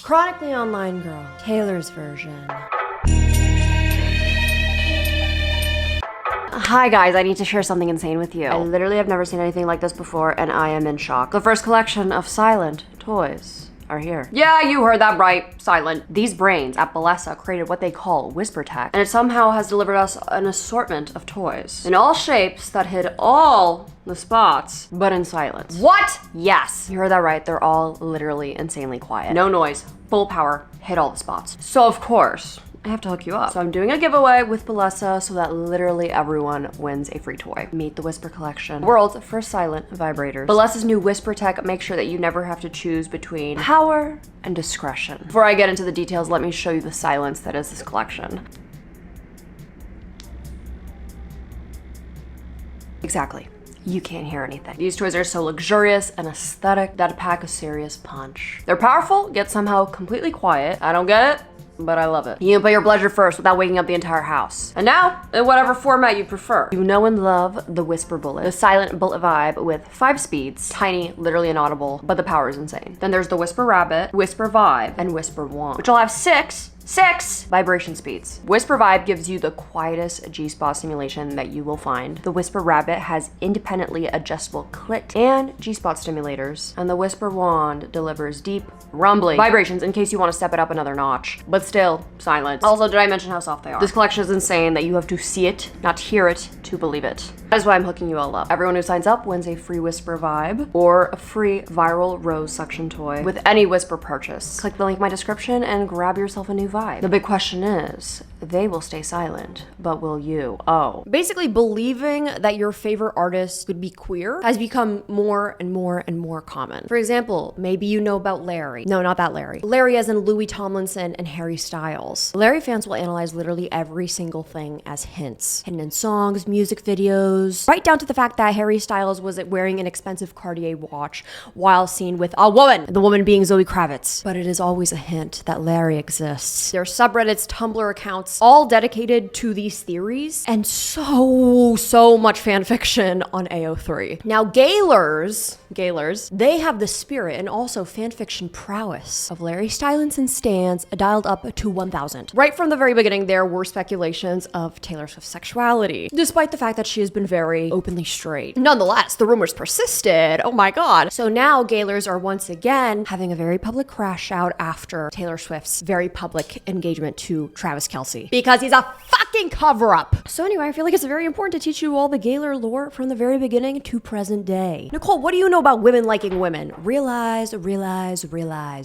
Chronically Online Girl, Taylor's version. Hi guys, I need to share something insane with you. I literally have never seen anything like this before and I am in shock. The first collection of silent toys are here. Yeah, you heard that right, silent. These brains at Bellesa created what they call whisper tech, and it somehow has delivered us an assortment of toys in all shapes that hit all the spots, but in silence. What? Yes, you heard that right. They're all literally insanely quiet. No noise, full power, hit all the spots. So of course, I have to hook you up. So I'm doing a giveaway with Bellesa so that literally everyone wins a free toy. Meet the Whisper Collection, world's first silent vibrators. Bellesa's new Whisper tech makes sure that you never have to choose between power and discretion. Before I get into the details, let me show you the silence that is this collection. Exactly. You can't hear anything. These toys are so luxurious and aesthetic that pack a serious punch. They're powerful, yet somehow completely quiet. I don't get it, but I love it. You can put your pleasure first without waking up the entire house. And now, in whatever format you prefer. You know and love the Whisper Bullet, the silent bullet vibe with 5 speeds, tiny, literally inaudible, but the power is insane. Then there's the Whisper Rabbit, Whisper Vibe, and Whisper Wand, which will have 6 vibration speeds. Whisper Vibe gives you the quietest G-spot stimulation that you will find. The Whisper Rabbit has independently adjustable clit and G-spot stimulators. And the Whisper Wand delivers deep, rumbling vibrations in case you want to step it up another notch. But still, silence. Also, did I mention how soft they are? This collection is insane that you have to see it, not hear it, to believe it. That is why I'm hooking you all up. Everyone who signs up wins a free Whisper Vibe or a free viral rose suction toy with any Whisper purchase. Click the link in my description and grab yourself a new vibe. The big question is, they will stay silent, but will you? Oh. Basically, believing that your favorite artist could be queer has become more and more and more common. For example, maybe you know about Larry. No, not that Larry. Larry as in Louis Tomlinson and Harry Styles. Larry fans will analyze literally every single thing as hints. Hidden in songs, music videos, right down to the fact that Harry Styles was wearing an expensive Cartier watch while seen with a woman, the woman being Zoe Kravitz. But it is always a hint that Larry exists. There are subreddits, Tumblr accounts, all dedicated to these theories, and so much fan fiction on AO3. Now, Gaylors, they have the spirit and also fanfiction prowess of Larry Stylins and stans dialed up to 1,000. Right from the very beginning, there were speculations of Taylor Swift's sexuality, despite the fact that she has been very openly straight. Nonetheless, the rumors persisted. Oh my god. So now Gaylors are once again having a very public crash out after Taylor Swift's very public engagement to Travis Kelce, because he's a fucking cover-up. So anyway, I feel like it's very important to teach you all the Gaylor lore from the very beginning to present day. Nicole, what do you know about women liking women? Realize,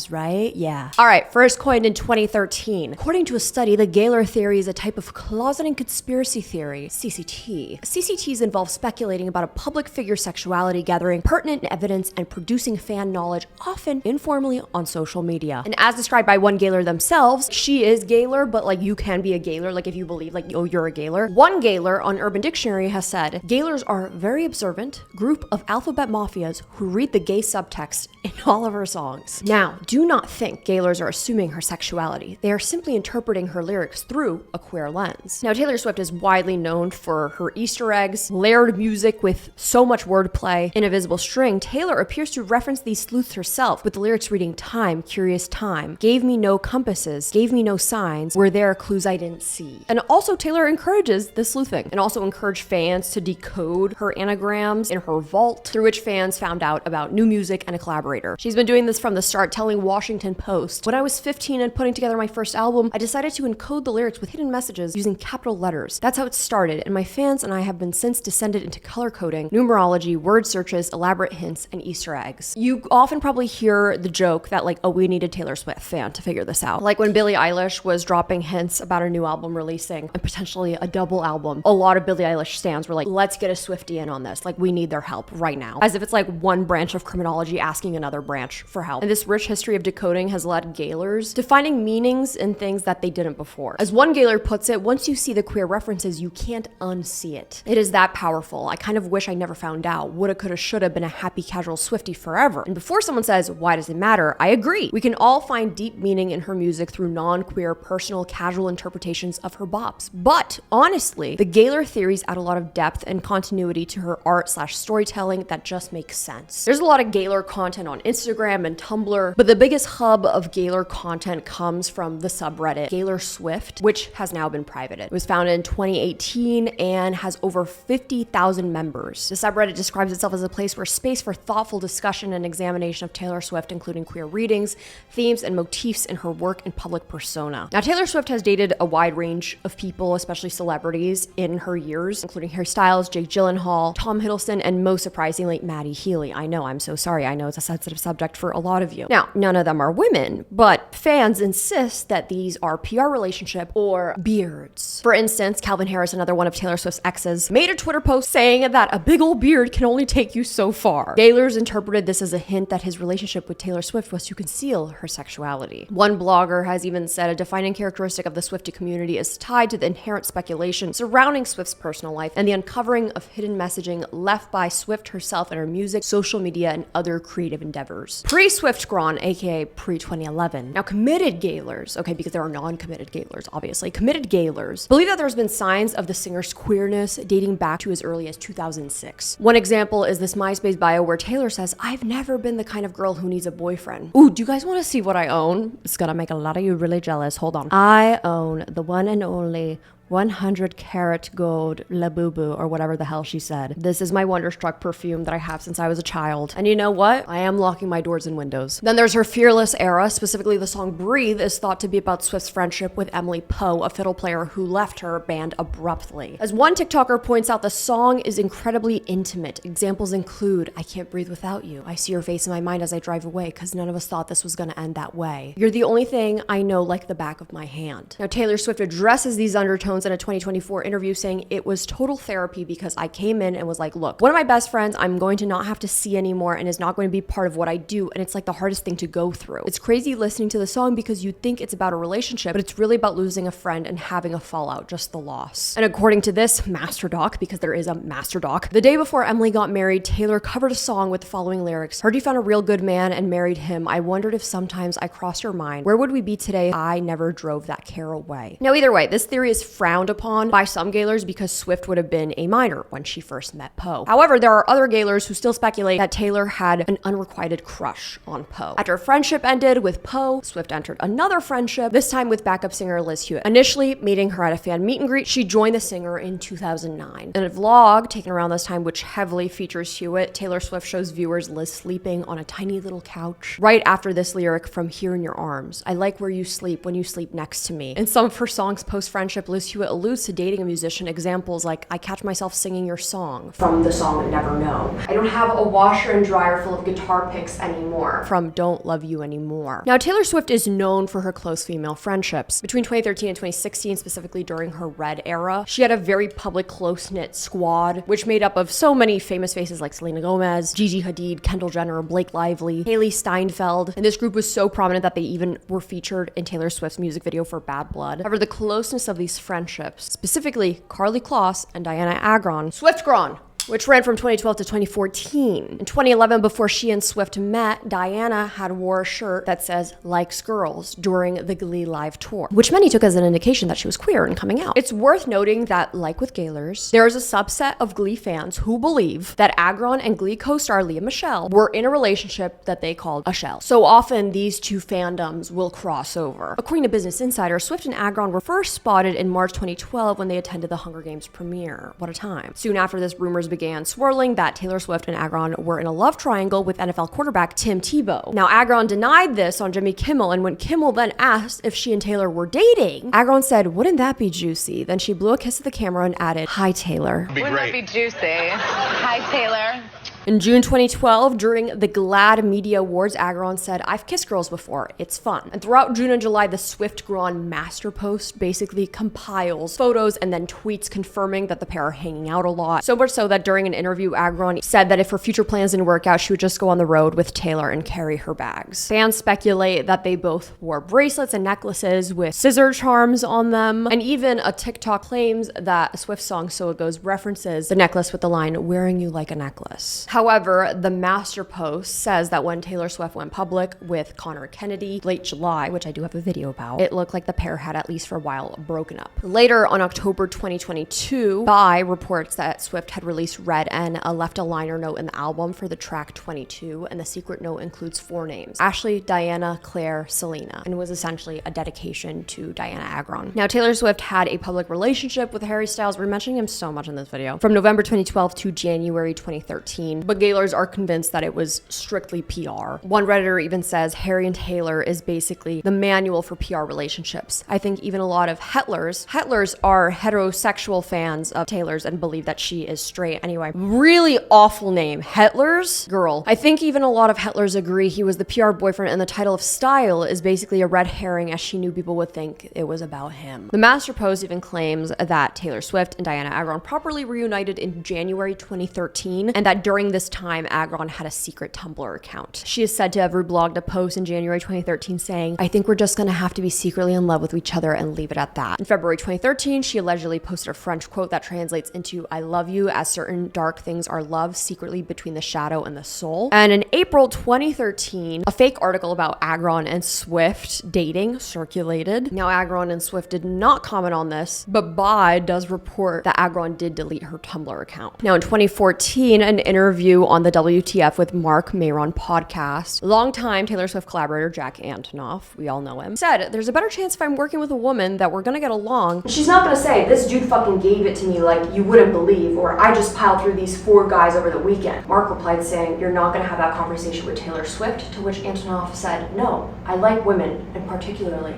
right? Yeah. All right, first coined in 2013. According to a study, the Gaylor theory is a type of closeting conspiracy theory, CCT. CCTs involve speculating about a public figure's sexuality, gathering pertinent evidence, and producing fan knowledge, often informally on social media. And as described by one Gaylor themselves, she is Gaylor, but like you can be a Gaylor, like if you believe like, oh, you're a Gaylor. One Gaylor on Urban Dictionary has said, Gaylors are a very observant group of alphabet mafias who read the gay subtext in all of her songs. Now, do not think Gaylors are assuming her sexuality. They are simply interpreting her lyrics through a queer lens. Now, Taylor Swift is widely known for her Easter eggs, layered music with so much wordplay. In A Visible String, Taylor appears to reference these sleuths herself, with the lyrics reading, "Time, curious time, gave me no compasses, gave me no signs, were there clues I didn't see." And also, Taylor encourages the sleuthing and also encouraged fans to decode her anagrams in her vault, through which fans found out about new music and a collaborator. She's been doing this from the start, telling Washington Post, "When I was 15 and putting together my first album, I decided to encode the lyrics with hidden messages using capital letters. That's how it started, and my fans and I have been since descended into color coding, numerology, word searches, elaborate hints, and Easter eggs." You often probably hear the joke that like, oh, we need a Taylor Swift fan to figure this out. Like when Billie Eilish was dropping hints about her new album releasing and potentially a double album, a lot of Billie Eilish stans were like, let's get a Swiftie in on this. Like, we need their help right now. As if it's like one branch of criminology asking another branch for help. And this rich history of decoding has led Gaylors to finding meanings in things that they didn't before. As one Gaylor puts it, once you see the queer references, you can't unsee it. It is that powerful. I kind of wish I never found out. Woulda, coulda, shoulda been a happy casual Swiftie forever. And before someone says, why does it matter? I agree. We can all find deep meaning in her music through non-queer, personal, casual interpretations of her bops. But honestly, the Gaylor theories add a lot of depth and continuity to her art/storytelling that just makes sense. sense. There's a lot of Gaylor content on Instagram and Tumblr, but the biggest hub of Gaylor content comes from the subreddit Gaylor Swift, which has now been privated. It was founded in 2018 and has over 50,000 members. The subreddit describes itself as a place where space for thoughtful discussion and examination of Taylor Swift, including queer readings, themes, and motifs in her work and public persona. Now, Taylor Swift has dated a wide range of people, especially celebrities, in her years, including Harry Styles, Jake Gyllenhaal, Tom Hiddleston, and most surprisingly, Maddie Healy. I know, I'm so sorry. I know it's a sensitive subject for a lot of you. Now, none of them are women, but fans insist that these are PR relationship or beards. For instance, Calvin Harris, another one of Taylor Swift's exes, made a Twitter post saying that a big old beard can only take you so far. Gaylor's interpreted this as a hint that his relationship with Taylor Swift was to conceal her sexuality. One blogger has even said a defining characteristic of the Swiftie community is tied to the inherent speculation surrounding Swift's personal life and the uncovering of hidden messaging left by Swift herself in her music, social media, and other creative endeavors. Pre-Swift Gron, aka pre-2011. Now, committed Gaylors, okay, because there are non-committed Gaylors, obviously. Committed Gaylors believe that there's been signs of the singer's queerness dating back to as early as 2006. One example is this MySpace bio where Taylor says, "I've never been the kind of girl who needs a boyfriend." Ooh, do you guys want to see what I own? It's gonna make a lot of you really jealous. Hold on. I own the one and only 100 karat gold Labubu, or whatever the hell she said. This is my Wonderstruck perfume that I have since I was a child. And you know what? I am locking my doors and windows. Then there's her Fearless era. Specifically, the song Breathe is thought to be about Swift's friendship with Emily Poe, a fiddle player who left her band abruptly. As one TikToker points out, the song is incredibly intimate. Examples include, "I can't breathe without you. I see your face in my mind as I drive away because none of us thought this was going to end that way. You're the only thing I know like the back of my hand." Now, Taylor Swift addresses these undertones in a 2024 interview, saying, "It was total therapy because I came in and was like, look, one of my best friends I'm going to not have to see anymore and is not going to be part of what I do, and it's like the hardest thing to go through. It's crazy listening to the song because you think it's about a relationship, but it's really about losing a friend and having a fallout, just the loss." And according to this master doc, because there is a master doc, the day before Emily got married, Taylor covered a song with the following lyrics: "Heard you found a real good man and married him. I wondered if sometimes I crossed your mind. Where would we be today? I never drove that care away." Now, either way, this theory is frowned upon by some Gaylors because Swift would have been a minor when she first met Poe. However, there are other Gaylors who still speculate that Taylor had an unrequited crush on Poe. After a friendship ended with Poe, Swift entered another friendship, this time with backup singer Liz Hewitt. Initially meeting her at a fan meet and greet, she joined the singer in 2009. In a vlog taken around this time, which heavily features Hewitt, Taylor Swift shows viewers Liz sleeping on a tiny little couch right after this lyric from Here in Your Arms: "I like where you sleep when you sleep next to me." In some of her songs post-friendship, Liz Hewitt alludes to dating a musician. Examples like, "I catch myself singing your song," from the song Never Know. "I don't have a washer and dryer full of guitar picks anymore," from Don't Love You Anymore. Now, Taylor Swift is known for her close female friendships. Between 2013 and 2016, specifically during her Red era, she had a very public, close-knit squad, which made up of so many famous faces like Selena Gomez, Gigi Hadid, Kendall Jenner, Blake Lively, Haley Steinfeld, and this group was so prominent that they even were featured in Taylor Swift's music video for Bad Blood. However, the closeness of these friendships, specifically Carly Kloss and Diana Agron, Swift Gron, which ran from 2012 to 2014. In 2011, before she and Swift met, Diana had wore a shirt that says "Likes Girls" during the Glee live tour, which many took as an indication that she was queer and coming out. It's worth noting that, like with Gaylors, there is a subset of Glee fans who believe that Agron and Glee co-star Lea Michele were in a relationship that they called a shell. So often, these two fandoms will cross over. According to Business Insider, Swift and Agron were first spotted in March 2012 when they attended the Hunger Games premiere. What a time. Soon after this, rumors began swirling that Taylor Swift and Agron were in a love triangle with NFL quarterback Tim Tebow. Now, Agron denied this on Jimmy Kimmel, and when Kimmel then asked if she and Taylor were dating, Agron said, "Wouldn't that be juicy?" Then she blew a kiss at the camera and added, "Hi, Taylor." Wouldn't that be juicy? Hi, Taylor. In June 2012, during the GLAAD Media Awards, Agron said, "I've kissed girls before. It's fun." And throughout June and July, the Swift Gron master post basically compiles photos and then tweets confirming that the pair are hanging out a lot. So much so that during an interview, Agron said that if her future plans didn't work out, she would just go on the road with Taylor and carry her bags. Fans speculate that they both wore bracelets and necklaces with scissor charms on them. And even a TikTok claims that a Swift song, So It Goes, references the necklace with the line, "Wearing you like a necklace." However, the Master Post says that when Taylor Swift went public with Connor Kennedy late July, which I do have a video about, it looked like the pair had, at least for a while, broken up. Later, on October 2022, Bye reports that Swift had released Red and left a liner note in the album for the track 22, and the secret note includes 4 names: Ashley, Diana, Claire, Selena, and was essentially a dedication to Diana Agron. Now, Taylor Swift had a public relationship with Harry Styles. We're mentioning him so much in this video. From November 2012 to January 2013, but Gaylors are convinced that it was strictly PR. One Redditor even says Harry and Taylor is basically the manual for PR relationships. I think even a lot of Hetlers are heterosexual fans of Taylor's and believe that she is straight. Anyway, really awful name. Hetlers? Girl. I think even a lot of Hetlers agree he was the PR boyfriend, and the title of Style is basically a red herring, as she knew people would think it was about him. The Master Post even claims that Taylor Swift and Diana Agron properly reunited in January 2013, and that during this time, Agron had a secret Tumblr account. She is said to have reblogged a post in January 2013 saying, "I think we're just gonna have to be secretly in love with each other and leave it at that." In February 2013, she allegedly posted a French quote that translates into "I love you, as certain dark things are loved secretly between the shadow and the soul." And in April 2013, a fake article about Agron and Swift dating circulated. Now, Agron and Swift did not comment on this, but Bye does report that Agron did delete her Tumblr account. Now, in 2014, an interview on the WTF with Mark Maron podcast, longtime Taylor Swift collaborator Jack Antonoff, we all know him, said, "There's a better chance if I'm working with a woman that we're gonna get along. She's not gonna say, 'This dude fucking gave it to me like you wouldn't believe,' or 'I just piled through these 4 guys over the weekend.'" Mark replied saying, "You're not gonna have that conversation with Taylor Swift," to which Antonoff said, "No, I like women, and particularly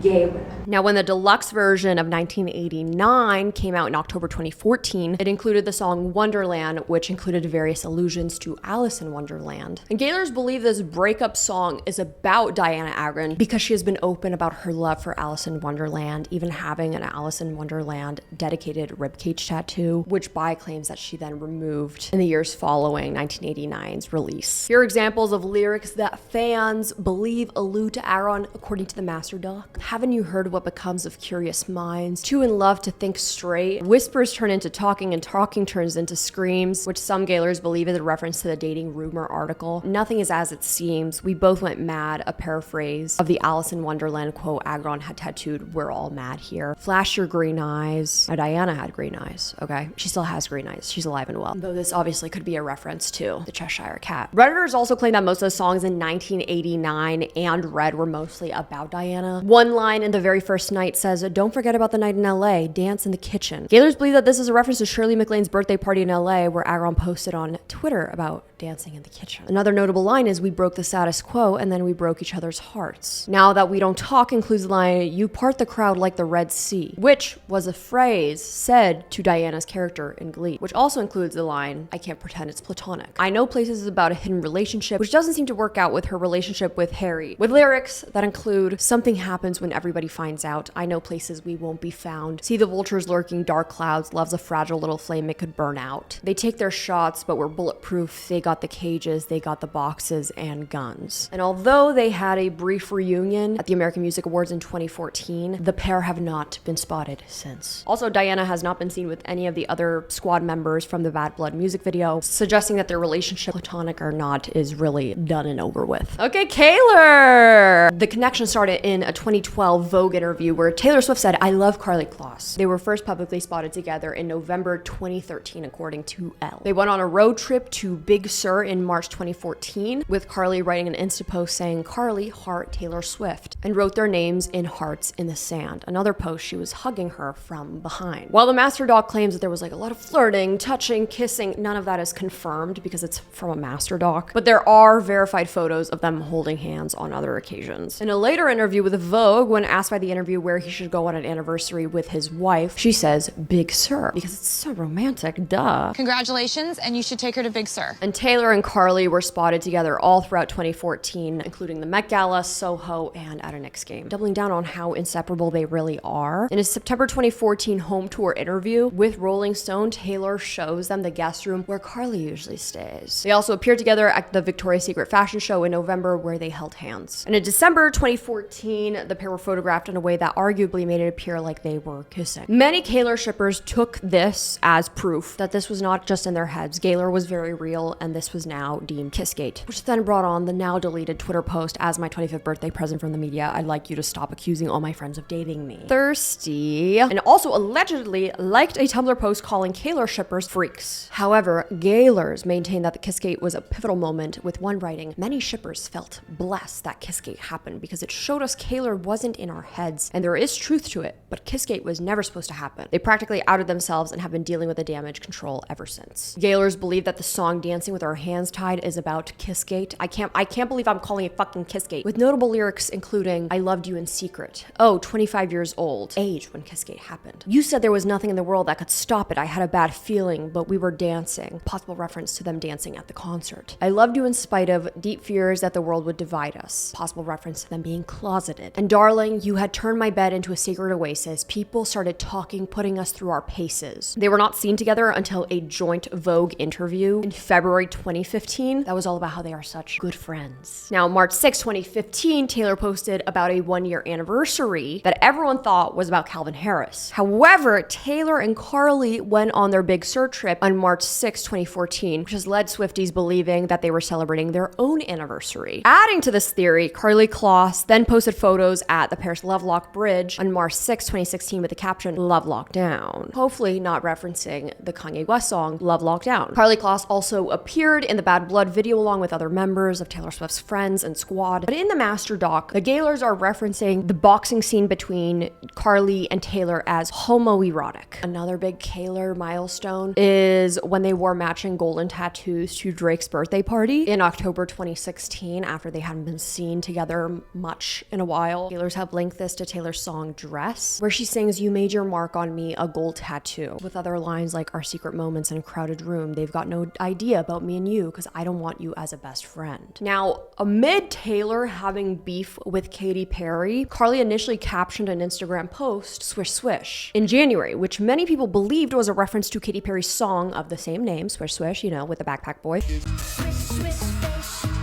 gay women." Now, when the deluxe version of 1989 came out in October 2014, it included the song Wonderland, which included various allusions to Alice in Wonderland. And Gaylors believe this breakup song is about Diana Agron because she has been open about her love for Alice in Wonderland, even having an Alice in Wonderland dedicated ribcage tattoo, which Bye claims that she then removed in the years following 1989's release. Here are examples of lyrics that fans believe allude to Agron according to the Master Doc. "Haven't you heard what becomes of curious minds? Too in love to think straight. Whispers turn into talking, and talking turns into screams," which some Gaylors believe is a reference to the dating rumor article. "Nothing is as it seems. We both went mad," a paraphrase of the Alice in Wonderland quote Agron had tattooed, "We're all mad here." "Flash your green eyes." Now, Diana had green eyes, okay? She still has green eyes. She's alive and well. Though this obviously could be a reference to the Cheshire Cat. Redditors also claim that most of the songs in 1989 and Red were mostly about Diana. One line in the very first night says, "Don't forget about the night in LA, dance in the kitchen." Gaylors believe that this is a reference to Shirley MacLaine's birthday party in LA, where Agron posted on Twitter about dancing in the kitchen. Another notable line is, "We broke the status quo and then we broke each other's hearts." "Now that we don't talk" includes the line, "You part the crowd like the Red Sea," which was a phrase said to Diana's character in Glee, which also includes the line, "I can't pretend it's platonic." "I Know Places" is about a hidden relationship, which doesn't seem to work out with her relationship with Harry, with lyrics that include, "Something happens when everybody finds out. I know places we won't be found. See the vultures lurking, dark clouds. Love's a fragile little flame, it could burn out. They take their shots, but we're bulletproof. They got the cages, they got the boxes and guns." And although they had a brief reunion at the American Music Awards in 2014, the pair have not been spotted since. Also, Diana has not been seen with any of the other squad members from the Bad Blood music video, suggesting that their relationship, platonic or not, is really done and over with. Okay, Gaylor! The connection started in a 2012 Vogue interview where Taylor Swift said, "I love Karlie Kloss." They were first publicly spotted together in November 2013, according to Elle. They went on a road trip to Big Sur in March 2014, with Karlie writing an Insta post saying, "Karlie, heart, Taylor Swift," and wrote their names in hearts in the sand. Another post, she was hugging her from behind. While the Master Doc claims that there was like a lot of flirting, touching, kissing, none of that is confirmed because it's from a Master Doc, but there are verified photos of them holding hands on other occasions. In a later interview with Vogue, when asked by the interview where he should go on an anniversary with his wife, she says, "Big Sur," because it's so romantic, duh. Congratulations, and you should take her to Big Sur. And Taylor and Karlie were spotted together all throughout 2014, including the Met Gala, Soho, and at a Knicks game, doubling down on how inseparable they really are. In his September 2014 home tour interview with Rolling Stone, Taylor shows them the guest room where Karlie usually stays. They also appeared together at the Victoria's Secret fashion show in November where they held hands. And in December 2014, the pair were photographed in a way that arguably made it appear like they were kissing. Many Gaylor shippers took this as proof that this was not just in their heads. Gaylor was very real, and this was now deemed Kissgate, which then brought on the now deleted Twitter post, "As my 25th birthday present from the media, I'd like you to stop accusing all my friends of dating me." Thirsty. And also allegedly liked a Tumblr post calling Gaylor shippers freaks. However, Gaylors maintained that the Kissgate was a pivotal moment, with one writing, "Many shippers felt blessed that Kissgate happened because it showed us Gaylor wasn't in our heads, and there is truth to it, but Kissgate was never supposed to happen." They practically outed themselves and have been dealing with the damage control ever since. Gaylors believe that the song "Dancing with Our Hands Tied" is about Kissgate. I can't believe I'm calling it fucking Kissgate, with notable lyrics including "I loved you in secret," "Oh, 25 years old," age when Kissgate happened, "You said there was nothing in the world that could stop it. I had a bad feeling, but we were dancing," possible reference to them dancing at the concert. "I loved you in spite of deep fears that the world would divide us," possible reference to them being closeted. "And darling, you had turned my bed into a sacred oasis. People started talking, putting us through our paces." They were not seen together until a joint Vogue interview in February 2015. That was all about how they are such good friends. Now, March 6, 2015, Taylor posted about a 1-year anniversary that everyone thought was about Calvin Harris. However, Taylor and Carly went on their Big Sur trip on March 6, 2014, which has led Swifties believing that they were celebrating their own anniversary. Adding to this theory, Karlie Kloss then posted photos at the Paris Lovelock Bridge on March 6, 2016 with the caption, "Love Lockdown." Hopefully not referencing the Kanye West song, "Love Lockdown." Karlie Kloss also appeared in the Bad Blood video along with other members of Taylor Swift's friends and squad. But in the master doc, the Gaylors are referencing the boxing scene between Carly and Taylor as homoerotic. Another big Gaylor milestone is when they wore matching golden tattoos to Drake's birthday party in October 2016 after they hadn't been seen together much in a while. Gaylors have linked this to Taylor's song Dress, where she sings, "You made your mark on me, a gold tattoo," with other lines like, "Our secret moments in a crowded room. They've got no idea about me and you because I don't want you as a best friend." Now, amid Taylor having beef with Katy Perry, Carly initially captioned an Instagram post, "Swish Swish," in January, which many people believed was a reference to Katy Perry's song of the same name, Swish Swish, with the backpack boy.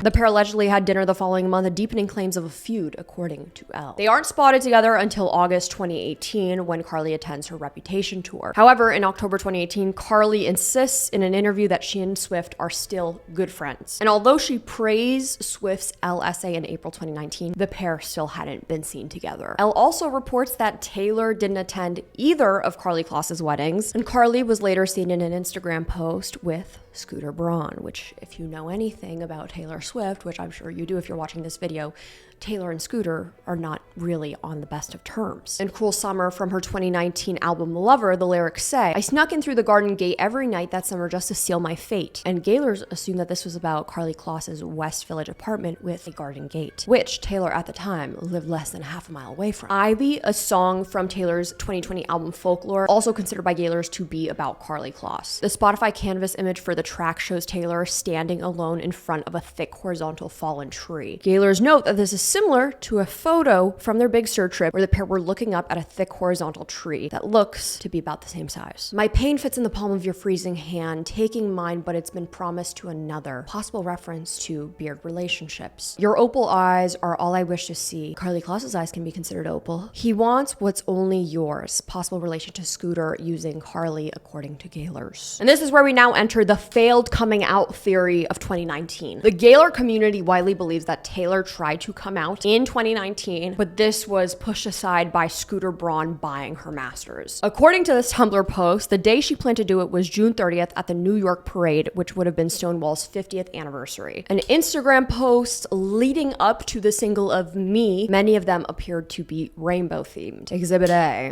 The pair allegedly had dinner the following month, deepening claims of a feud, according to Elle. They aren't spotted together until August 2018, when Carly attends her Reputation tour. However, in October 2018, Carly insists in an interview that she and Swift are still good friends. And although she praised Swift's Elle essay in April 2019, the pair still hadn't been seen together. Elle also reports that Taylor didn't attend either of Karlie Kloss's weddings, and Carly was later seen in an Instagram post with Scooter Braun, which, if you know anything about Taylor Swift, which I'm sure you do if you're watching this video, Taylor and Scooter are not really on the best of terms. In Cruel Summer from her 2019 album Lover, the lyrics say, "I snuck in through the garden gate every night that summer just to seal my fate." And Gaylors assumed that this was about Karlie Kloss's West Village apartment with a garden gate, which Taylor at the time lived less than half a mile away from. Ivy, a song from Taylor's 2020 album Folklore, also considered by Gaylors to be about Karlie Kloss. The Spotify canvas image for the track shows Taylor standing alone in front of a thick horizontal fallen tree. Gaylors note that this is similar to a photo from their Big Sur trip where the pair were looking up at a thick horizontal tree that looks to be about the same size. "My pain fits in the palm of your freezing hand, taking mine, but it's been promised to another." Possible reference to beard relationships. "Your opal eyes are all I wish to see." Karlie Kloss's eyes can be considered opal. "He wants what's only yours." Possible relation to Scooter using Carly, according to Gaylors. And this is where we now enter the failed coming out theory of 2019. The Gaylor community widely believes that Taylor tried to come out in 2019, but this was pushed aside by Scooter Braun buying her masters. According to this Tumblr post, the day she planned to do it was June 30th at the New York Parade, which would have been Stonewall's 50th anniversary. An Instagram post leading up to the single of Me, many of them appeared to be rainbow themed. Exhibit A.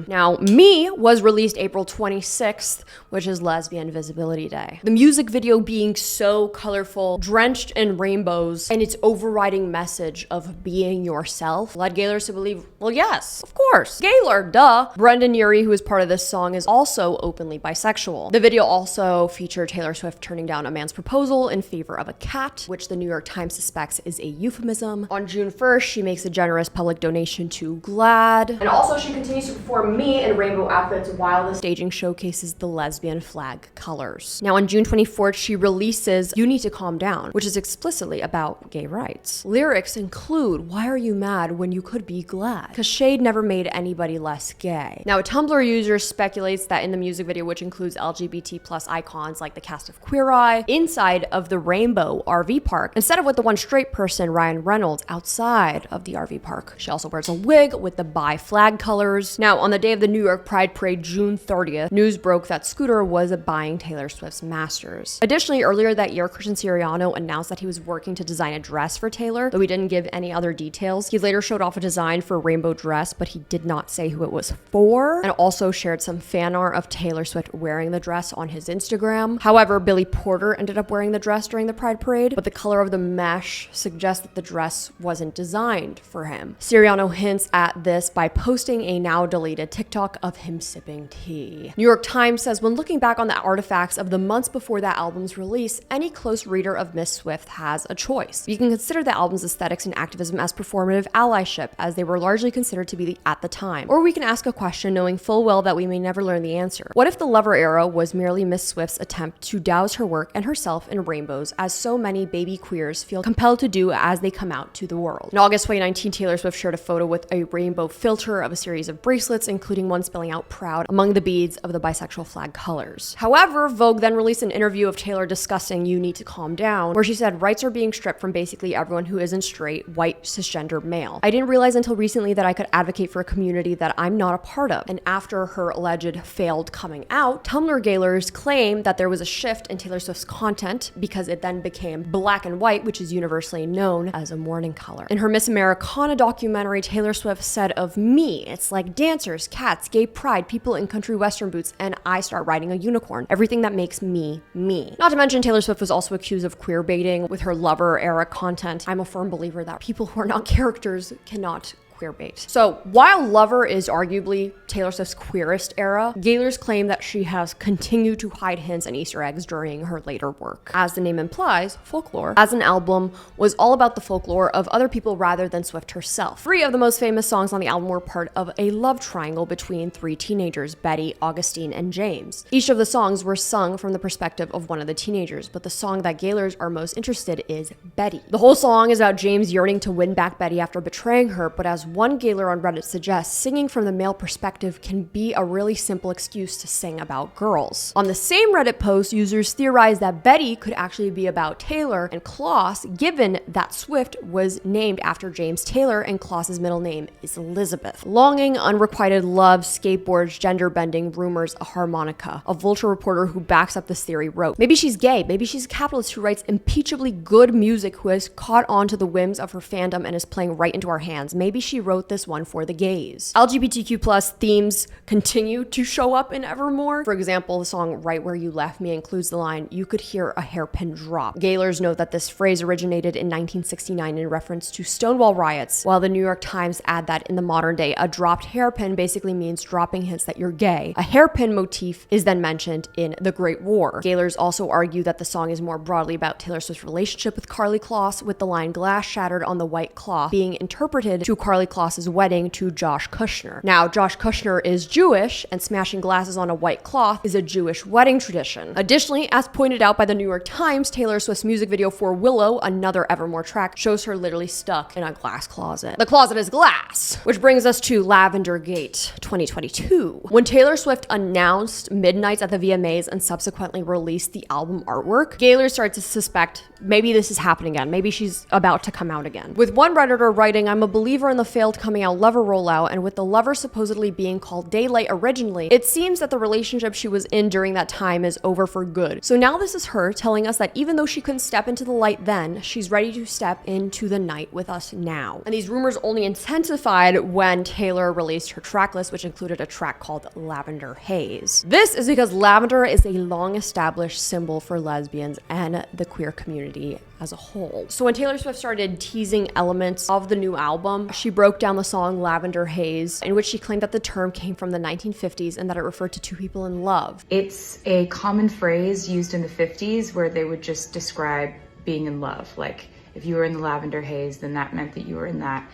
Now, Me was released April 26th, which is Lesbian Visibility Day. The music video being so colorful, drenched in rainbows, and its overriding message of being yourself led Gaylors to believe, well, yes, of course, Gaylor, duh. Brendan Urie, who is part of this song, is also openly bisexual. The video also featured Taylor Swift turning down a man's proposal in favor of a cat, which the New York Times suspects is a euphemism. On June 1st, she makes a generous public donation to GLAAD. And also she continues to perform Me in rainbow outfits while the staging showcases the lesbian flag colors. Now on June 24th, she releases You Need to Calm Down, which is explicitly about gay rights. Lyrics include include "Why are you mad when you could be glad?" Because shade never made anybody less gay. Now, a Tumblr user speculates that in the music video, which includes LGBT plus icons like the cast of Queer Eye, inside of the Rainbow RV park, instead of with the one straight person, Ryan Reynolds, outside of the RV park. She also wears a wig with the bi flag colors. Now, on the day of the New York Pride Parade, June 30th, news broke that Scooter was buying Taylor Swift's masters. Additionally, earlier that year, Christian Siriano announced that he was working to design a dress for Taylor, though he didn't give any other details. He later showed off a design for a rainbow dress, but he did not say who it was for, and also shared some fan art of Taylor Swift wearing the dress on his Instagram. However, Billy Porter ended up wearing the dress during the Pride Parade, but the color of the mesh suggests that the dress wasn't designed for him. Siriano hints at this by posting a now deleted TikTok of him sipping tea. New York Times says, when looking back on the artifacts of the months before that album's release, any close reader of Miss Swift has a choice. You can consider the album's aesthetics and activism as performative allyship, as they were largely considered to be at the time. Or we can ask a question knowing full well that we may never learn the answer. What if the Lover era was merely Miss Swift's attempt to douse her work and herself in rainbows, as so many baby queers feel compelled to do as they come out to the world? In August 2019, Taylor Swift shared a photo with a rainbow filter of a series of bracelets, including one spelling out "proud" among the beads of the bisexual flag colors. However, Vogue then released an interview of Taylor discussing "You Need to Calm Down," where she said rights are being stripped from basically everyone who isn't straight, white, cisgender male. I didn't realize until recently that I could advocate for a community that I'm not a part of. And after her alleged failed coming out, Tumblr Gaylors claim that there was a shift in Taylor Swift's content because it then became black and white, which is universally known as a mourning color. In her Miss Americana documentary, Taylor Swift said of me, "It's like dancers, cats, gay pride, people in country western boots, and I start riding a unicorn. Everything that makes me, me." Not to mention, Taylor Swift was also accused of queer baiting with her Lover era content. I'm a firm believer that people who are not characters cannot queer bait. So while Lover is arguably Taylor Swift's queerest era, Gaylors claim that she has continued to hide hints and Easter eggs during her later work. As the name implies, Folklore, as an album, was all about the folklore of other people rather than Swift herself. 3 of the most famous songs on the album were part of a love triangle between 3 teenagers, Betty, Augustine, and James. Each of the songs were sung from the perspective of one of the teenagers, but the song that Gaylors are most interested in is Betty. The whole song is about James yearning to win back Betty after betraying her, but as one Gaylor on Reddit suggests, singing from the male perspective can be a really simple excuse to sing about girls. On the same Reddit post, users theorized that Betty could actually be about Taylor and Klaus, given that Swift was named after James Taylor and Klaus's middle name is Elizabeth. Longing, unrequited love, skateboards, gender bending, rumors, a harmonica. A Vulture reporter who backs up this theory wrote, "Maybe she's gay, maybe she's a capitalist who writes impeachably good music who has caught on to the whims of her fandom and is playing right into our hands. Maybe she wrote this one for the gays." LGBTQ plus themes continue to show up in Evermore. For example, the song Right Where You Left Me includes the line, "You could hear a hairpin drop." Gaylors note that this phrase originated in 1969 in reference to Stonewall riots, while the New York Times add that in the modern day, a dropped hairpin basically means dropping hints that you're gay. A hairpin motif is then mentioned in The Great War. Gaylors also argue that the song is more broadly about Taylor Swift's relationship with Karlie Kloss, with the line "glass shattered on the white cloth" being interpreted to Karlie Kloss's wedding to Josh Kushner. Now, Josh Kushner is Jewish, and smashing glasses on a white cloth is a Jewish wedding tradition. Additionally, as pointed out by the New York Times, Taylor Swift's music video for Willow, another Evermore track, shows her literally stuck in a glass closet. The closet is glass! Which brings us to Lavender Gate 2022. When Taylor Swift announced Midnights at the VMAs and subsequently released the album artwork, Gaylor started to suspect maybe this is happening again. Maybe she's about to come out again. With one Redditor writing, "I'm a believer in the failed coming out Lover rollout, and with the Lover supposedly being called Daylight originally, it seems that the relationship she was in during that time is over for good. So now this is her telling us that even though she couldn't step into the light then, she's ready to step into the night with us now." And these rumors only intensified when Taylor released her track list, which included a track called Lavender Haze. This is because lavender is a long-established symbol for lesbians and the queer community as a whole. So when Taylor Swift started teasing elements of the new album, she broke down the song Lavender Haze, in which she claimed that the term came from the 1950s and that it referred to 2 people in love. It's a common phrase used in the 50s where they would just describe being in love. Like, if you were in the lavender haze, then that meant that you were in that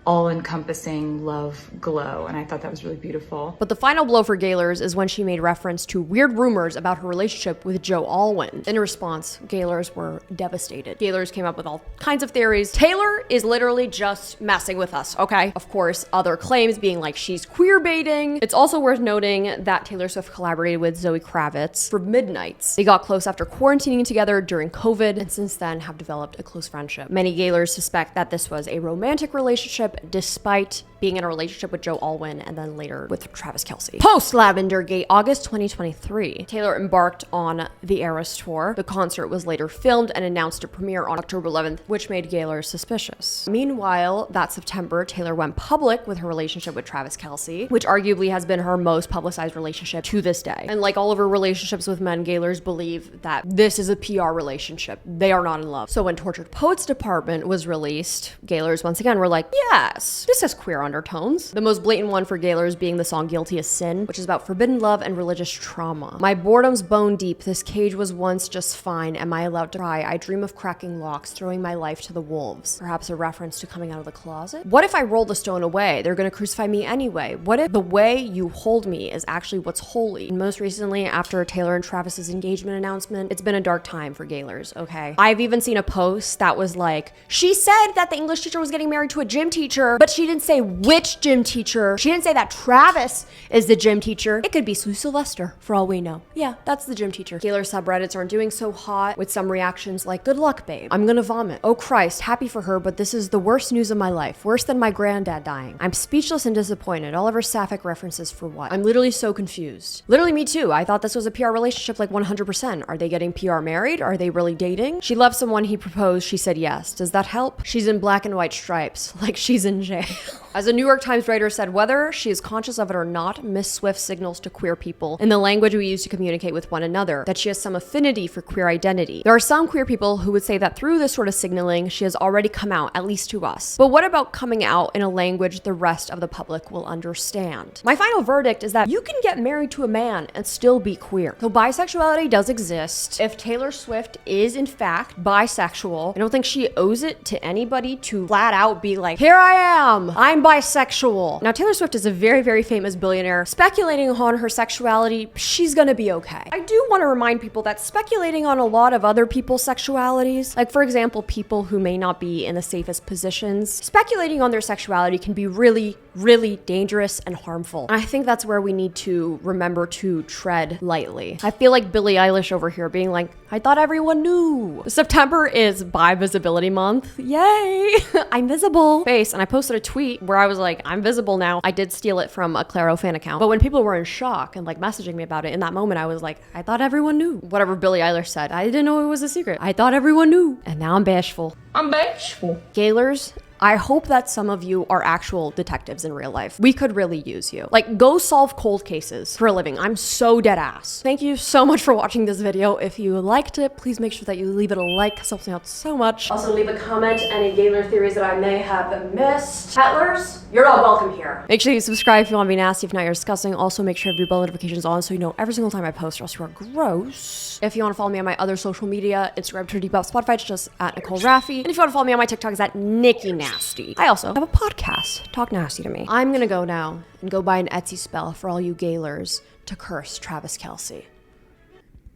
all-encompassing love glow, and I thought that was really beautiful. But the final blow for Gaylor's is when she made reference to weird rumors about her relationship with Joe Alwyn. In response, Gaylor's were devastated. Gaylor's came up with all kinds of theories. Taylor is literally just messing with us, okay? Of course, other claims being like she's queer baiting. It's also worth noting that Taylor Swift collaborated with Zoe Kravitz for Midnights. They got close after quarantining together during COVID, and since then have developed a close friendship. Many Gaylors suspect that this was a romantic relationship despite being in a relationship with Joe Alwyn and then later with Travis Kelce. Post Lavender Gate, August 2023, Taylor embarked on the Eras Tour. The concert was later filmed and announced to premiere on October 11th, which made Gaylor suspicious. Meanwhile, that September, Taylor went public with her relationship with Travis Kelce, which arguably has been her most publicized relationship to this day. And like all of her relationships with men, Gaylors believe that this is a PR relationship. They are not in love. So when Tortured Poets Department was released, Gaylors once again were like, yes, this has queer undertones. The most blatant one for Gaylors being the song Guilty as Sin, which is about forbidden love and religious trauma. My boredom's bone deep. This cage was once just fine. Am I allowed to cry? I dream of cracking locks, throwing my life to the wolves. Perhaps a reference to coming out of the closet? What if I roll the stone away? They're gonna crucify me anyway. What if the way you hold me is actually what's holy? And most recently, after Taylor and Travis's engagement announcement, it's been a dark time for Gaylors, okay? I've even seen a post that was like, she said that the English teacher was getting married to a gym teacher, but she didn't say which gym teacher. She didn't say that Travis is the gym teacher. It could be Sue Sylvester, for all we know. Yeah, that's the gym teacher. Gaylor subreddits aren't doing so hot, with some reactions like, good luck, babe. I'm gonna vomit. Oh Christ, happy for her, but this is the worst news of my life. Worse than my granddad dying. I'm speechless and disappointed. All of her sapphic references for what? I'm literally so confused. Literally me too. I thought this was a PR relationship like 100%. Are they getting PR married? Are they really dating? She loved someone, he proposed, she said yes. Does that help? She's in black and white stripes, like she's in jail. As a New York Times writer said, whether she is conscious of it or not, Miss Swift signals to queer people in the language we use to communicate with one another that she has some affinity for queer identity. There are some queer people who would say that through this sort of signaling, she has already come out, at least to us. But what about coming out in a language the rest of the public will understand? My final verdict is that you can get married to a man and still be queer. Though bisexuality does exist, if Taylor Swift is in fact bisexual, I don't think she owes it to anybody to flat out be like, here I am, I'm bisexual. Now, Taylor Swift is a very, very famous billionaire. Speculating on her sexuality, she's gonna be okay. I do want to remind people that speculating on a lot of other people's sexualities, like for example, people who may not be in the safest positions, speculating on their sexuality can be really, really dangerous and harmful. And I think that's where we need to remember to tread lightly. I feel like Billie Eilish over here being like, I thought everyone knew. September is Bi Visibility Month. Yay! I'm visible. Face. And I posted a tweet where I was like, I'm visible now. I did steal it from a Claro fan account. But when people were in shock and like messaging me about it, in that moment, I was like, I thought everyone knew. Whatever Billie Eilish said, I didn't know it was a secret. I thought everyone knew. And now I'm bashful. I'm bashful. Gaylors, I hope that some of you are actual detectives in real life. We could really use you. Like, go solve cold cases for a living. I'm so dead ass. Thank you so much for watching this video. If you liked it, please make sure that you leave it a like, because it helps me out so much. Also, leave a comment, any Gaylor theories that I may have missed. Petlers, you're all welcome here. Make sure you subscribe if you want to be nasty. If not, you're disgusting. Also, make sure you have your bell notifications on so you know every single time I post, or else you are gross. If you want to follow me on my other social media, Instagram, Twitter, Depop, Spotify, it's just at Nicole Rafiee. And if you want to follow me on my TikTok, it's at Nikki Nasty. I also have a podcast, Talk Nasty to Me. I'm gonna go now and go buy an Etsy spell for all you Gaylors to curse Travis Kelce.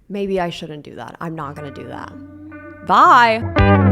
Maybe I shouldn't do that. I'm not gonna do that. Bye.